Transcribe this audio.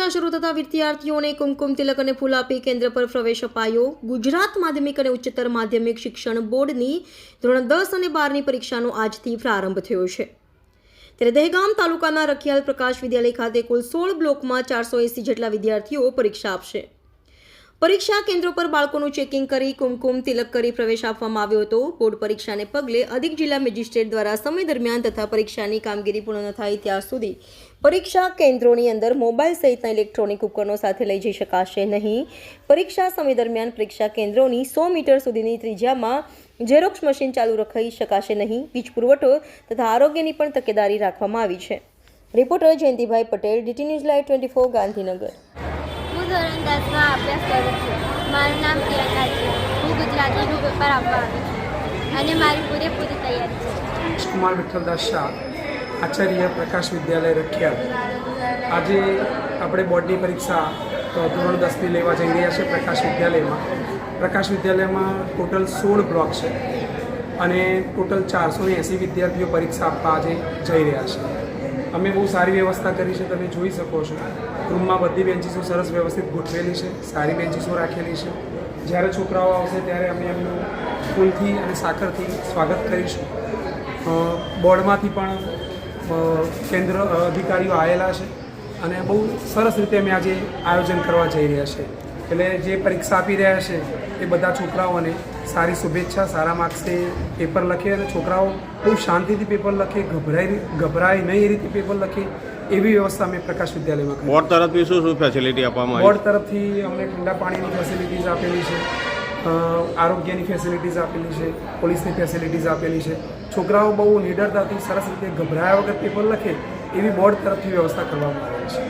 પરીક્ષા શરૂ થતા વિદ્યાર્થીઓને કુમકુમ તિલક અને ફૂલ આપી કેન્દ્ર પર પ્રવેશ અપાયો। ગુજરાત માધ્યમિક અને ઉચ્ચતર માધ્યમિક શિક્ષણ બોર્ડની ધોરણ 10 અને 12ની પરીક્ષાનો આજથી પ્રારંભ થયો છે। ત્યારે દહેગામ તાલુકાના રખિયાલ પ્રકાશ વિદ્યાલય ખાતે કુલ 16 બ્લોકમાં 480 જેટલા વિદ્યાર્થીઓ પરીક્ષા આપશે। પરીક્ષા કેન્દ્રો પર બાળકોનું ચેકિંગ કરી કુમકુમ તિલક કરી પ્રવેશ આપવામાં આવ્યો હતો। બોર્ડ પરીક્ષાને પગલે અધિક જિલ્લા મેજિસ્ટ્રેટ દ્વારા સમય દરમિયાન તથા પરીક્ષાની કામગીરી પૂર્ણ ન થાય ત્યાં સુધી પરીક્ષા કેન્દ્રોની અંદર મોબાઈલ સહિતના ઇલેક્ટ્રોનિક ઉપકરણો સાથે લઈ જઈ શકાશે નહીં। પરીક્ષા સમય દરમિયાન પરીક્ષા કેન્દ્રોની 100 મીટર સુધીની ત્રિજ્યામાં ઝેરોક્સ મશીન ચાલુ રાખી શકાશે નહીં। વીજ પુરવઠો તથા આરોગ્યની પણ તકેદારી રાખવામાં આવી છે। Reporter Jayantibhai Patel, DT news live 24 Gandhinagar. હું ધોરણ 10માં અભ્યાસ કરું છું। મારું નામ પ્રિયંકા છે। હું ગુજરાતીનું પેપર આપવા આવી છું અને મારી પૂરેપૂરી તૈયારી છે। કુમાર વિઠ્ઠલદાસ શાહ, આચાર્ય પ્રકાશ વિદ્યાલય રખિયાલ। આજે આપણે બોર્ડની પરીક્ષા ધોરણ 10ની લેવા જઈ રહ્યા છે પ્રકાશ વિદ્યાલયમાં ટોટલ 16 બ્લોક છે અને ટોટલ 480 વિદ્યાર્થીઓ પરીક્ષા આપવા આજે જઈ રહ્યા છે। અમે બહુ સારી વ્યવસ્થા કરી છે, તમે જોઈ શકો છો। રૂમમાં બધી બેન્ચીસો સરસ વ્યવસ્થિત ગોઠવેલી છે, સારી બેન્ચીસો રાખેલી છે। જ્યારે છોકરાઓ આવશે ત્યારે અમે એમનું ફૂલથી અને સાકરથી સ્વાગત કરીશું। બોર્ડમાંથી પણ કેન્દ્ર અધિકારીઓ આવેલા છે અને બહુ સરસ રીતે અમે આજે આયોજન કરવા જઈ રહ્યા છે। એટલે જે પરીક્ષા આપી રહ્યા છે એ બધા છોકરાઓને સારી શુભેચ્છા, સારા માર્ક્સે પેપર લખે અને છોકરાઓ બહુ શાંતિથી પેપર લખે, ગભરાય નહીં એ રીતે પેપર લખે એવી વ્યવસ્થા અમે પ્રકાશ વિદ્યાલયમાં કરી। બોર્ડ તરફથી શું ફેસિલિટી આપવામાં આવી? બોર્ડ તરફથી અમને ઠંડા પાણીની ફેસિલિટીઝ આપેલી છે, આરોગ્યની ફેસિલિટીઝ આપેલી છે, પોલીસની ફેસિલિટીઝ આપેલી છે। છોકરાઓ બહુ નિડરતાથી સરસ રીતે ગભરાયા વગર પેપર લખે એવી બોર્ડ તરફથી વ્યવસ્થા કરવામાં આવેલી છે।